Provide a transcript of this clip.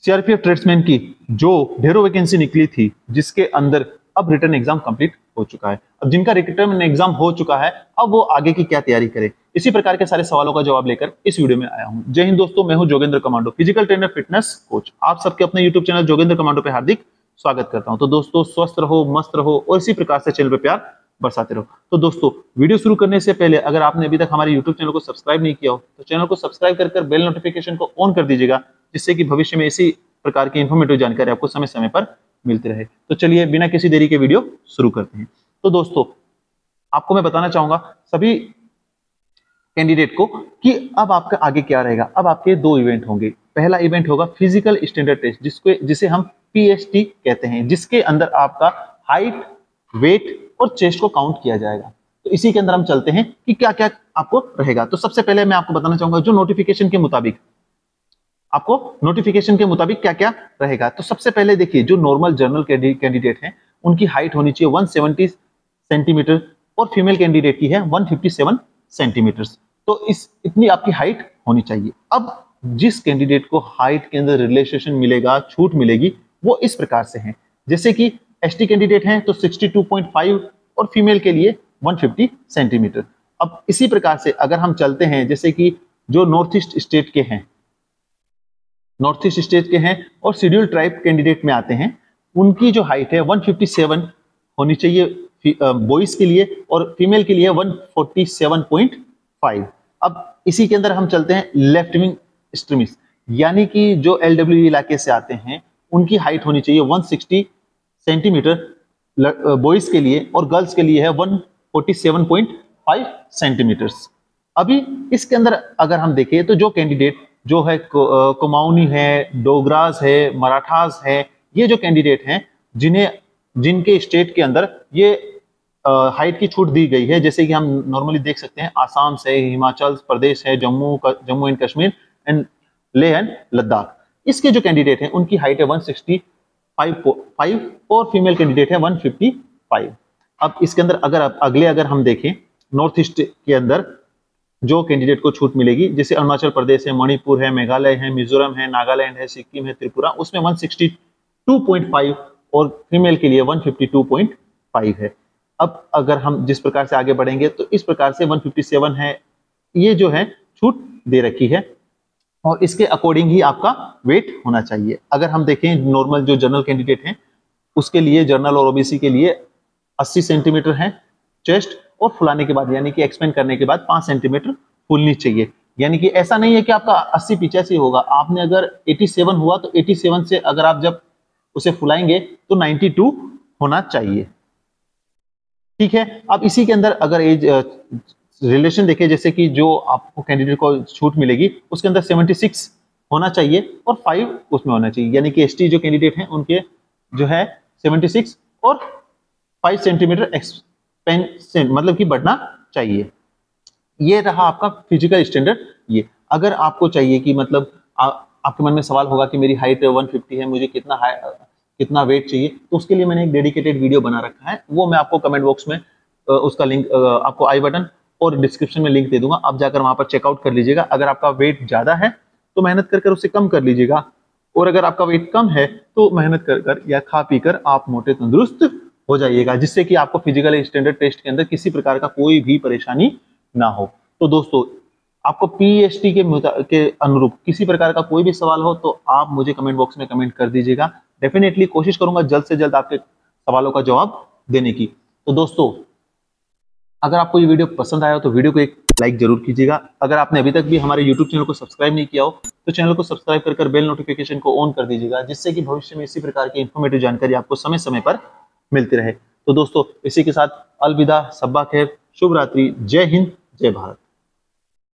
CRPF tradesman की जो ढेरों वैकेंसी निकली थी, जिसके अंदर अब रिटर्न एग्जाम कंप्लीट हो चुका है। अब जिनका रिटर्न एग्जाम हो चुका है, अब वो आगे की क्या तैयारी करे, इसी प्रकार के सारे सवालों का जवाब लेकर इस वीडियो में आया हूं। जय हिंद दोस्तों, मैं हूं Jogendra commando, physical trainer, fitness coach. आप सबके अपने यूट्यूब चैनल जोगेंद्र कमांडो पे हार्दिक स्वागत करता हूं। तो दोस्तों, स्वस्थ रहो, मस्त रहो और इसी प्रकार से चैनल पे प्यार बरसाते रहो। तो दोस्तों, वीडियो शुरू करने से पहले अगर आपने अभी तक हमारे यूट्यूब चैनल को सब्सक्राइब नहीं किया हो तो चैनल को सब्सक्राइब कर बेल नोटिफिकेशन को ऑन कर दीजिएगा, जिससे कि भविष्य में इसी प्रकार की इंफॉर्मेटिव जानकारी आपको समय समय पर मिलती रहे। तो चलिए बिना किसी देरी के वीडियो शुरू करते हैं। तो दोस्तों, आपको मैं बताना चाहूंगा सभी कैंडिडेट को कि अब आपका आगे क्या रहेगा। अब आपके दो इवेंट होंगे। पहला इवेंट होगा फिजिकल स्टैंडर्ड टेस्ट, जिसे हम पीएसटी कहते हैं, जिसके अंदर आपका हाइट, वेट और चेस्ट को काउंट किया जाएगा। तो इसी के अंदर हम चलते हैं कि क्या क्या आपको रहेगा। तो सबसे पहले मैं आपको बताना चाहूंगा जो नोटिफिकेशन के मुताबिक क्या क्या रहेगा। तो सबसे पहले देखिए, जो नॉर्मल जनरल कैंडिडेट हैं उनकी हाइट होनी चाहिए 170 सेंटीमीटर और फीमेल कैंडिडेट की है 157 सेंटीमीटर। तो इतनी आपकी हाइट होनी चाहिए। अब जिस कैंडिडेट को हाइट के अंदर रिलैक्सेशन मिलेगा, छूट मिलेगी, वो इस प्रकार से है। जैसे कि एसटी कैंडिडेट हैं तो 62.5 और फीमेल के लिए 150 सेंटीमीटर। अब इसी प्रकार से अगर हम चलते हैं, जैसे कि जो नॉर्थ ईस्ट स्टेट के हैं और शेड्यूल ट्राइब कैंडिडेट में आते हैं, उनकी जो हाइट है 157 होनी चाहिए बॉयज के लिए और फीमेल के लिए 147.5। अब इसी के अंदर हम चलते हैं लेफ्ट विंग एक्सट्रीमिस्ट, यानी कि जो एलडब्ल्यू इलाके से आते हैं, उनकी हाइट होनी चाहिए 160 सेंटीमीटर बॉयज के लिए और गर्ल्स के लिए है 147.5 सेंटीमीटर्स। अभी इसके अंदर अगर हम देखें तो जो कैंडिडेट जो है कुमाऊनी है, डोगरास है, मराठास है, ये जो कैंडिडेट हैं जिनके स्टेट के अंदर ये हाइट की छूट दी गई है, जैसे कि हम नॉर्मली देख सकते हैं आसाम से, हिमाचल प्रदेश है, Jammu and Kashmir and Leh and Ladakh. इसके जो कैंडिडेट हैं उनकी हाइट है 165 और फीमेल कैंडिडेट है 155। अब इसके अंदर अगर हम देखें नॉर्थ ईस्ट के अंदर जो कैंडिडेट को छूट मिलेगी, जैसे अरुणाचल प्रदेश है, मणिपुर है, मेघालय है, मिजोरम है, नागालैंड है, सिक्किम है, त्रिपुरा, उसमें 162.5 और फीमेल के लिए 152.5 है। अब अगर हम जिस प्रकार से आगे बढ़ेंगे तो इस प्रकार से 157 है, ये जो है छूट दे रखी है और इसके अकॉर्डिंग ही आपका वेट होना चाहिए। अगर हम देखें नॉर्मल जो जनरल कैंडिडेट हैं उसके लिए, जनरल और ओबीसी के लिए 80 सेंटीमीटर है चेस्ट, और फुलाने के बाद यानी कि एक्सपेंड करने के बाद 5 सेंटीमीटर फूलनी चाहिए। यानी कि ऐसा नहीं है कि आपका 80-85 होगा। आपने अगर 87 हुआ तो 87 से अगर आप जब उसे फुलाएंगे तो 92 होना चाहिए। ठीक है। अब इसी के अंदर अगर एज रिलेशन देखें, जैसे कि जो आपको कैंडिडेट को छूट मिलेगी उसके अंदर 76 होना चाहिए और 5 उसमें होना चाहिए, यानी कि एसटी जो कैंडिडेट हैं उनके जो है 76 और 5 सेंटीमीटर एक्सपेंशन मतलब कि बढ़ना चाहिए। ये रहा आपका फिजिकल स्टैंडर्ड। ये अगर आपको चाहिए कि मतलब आपके मन में सवाल होगा कि मेरी हाइट 150 है, मुझे कितना वेट चाहिए, तो उसके लिए मैंने एक डेडिकेटेड वीडियो बना रखा है। वो मैं आपको कमेंट बॉक्स में उसका लिंक आपको आई बटन और डिस्क्रिप्शन में लिंक दे दूंगा, आप जाकर वहां पर चेकआउट कर लीजिएगा। अगर आपका वेट ज्यादा है तो मेहनत कर उसे कम कर लीजिएगा, और अगर आपका वेट कम है तो मेहनत कर या खा पी कर आप मोटे तंदुरुस्त हो जाइएगा, जिससे कि आपको फिजिकल स्टैंडर्ड टेस्ट के अंदर किसी प्रकार का कोई भी परेशानी ना हो। तो दोस्तों, आपको पीएसटी के अनुरूप किसी प्रकार का कोई भी सवाल हो तो आप मुझे कमेंट बॉक्स में कमेंट कर दीजिएगा। डेफिनेटली कोशिश करूंगा जल्द से जल्द आपके सवालों का जवाब देने की। तो दोस्तों, अगर आपको ये वीडियो पसंद आया हो तो वीडियो को एक लाइक जरूर कीजिएगा। अगर आपने अभी तक भी हमारे यूट्यूब चैनल को सब्सक्राइब नहीं किया हो तो चैनल को सब्सक्राइब कर बेल नोटिफिकेशन को ऑन कर दीजिएगा, जिससे कि भविष्य में इसी प्रकार की इंफॉर्मेटिव जानकारी आपको समय समय पर मिलती रहे। तो दोस्तों, इसी के साथ अलविदा, सब्बा खैर, शुभ रात्रि, जय हिंद, जय भारत।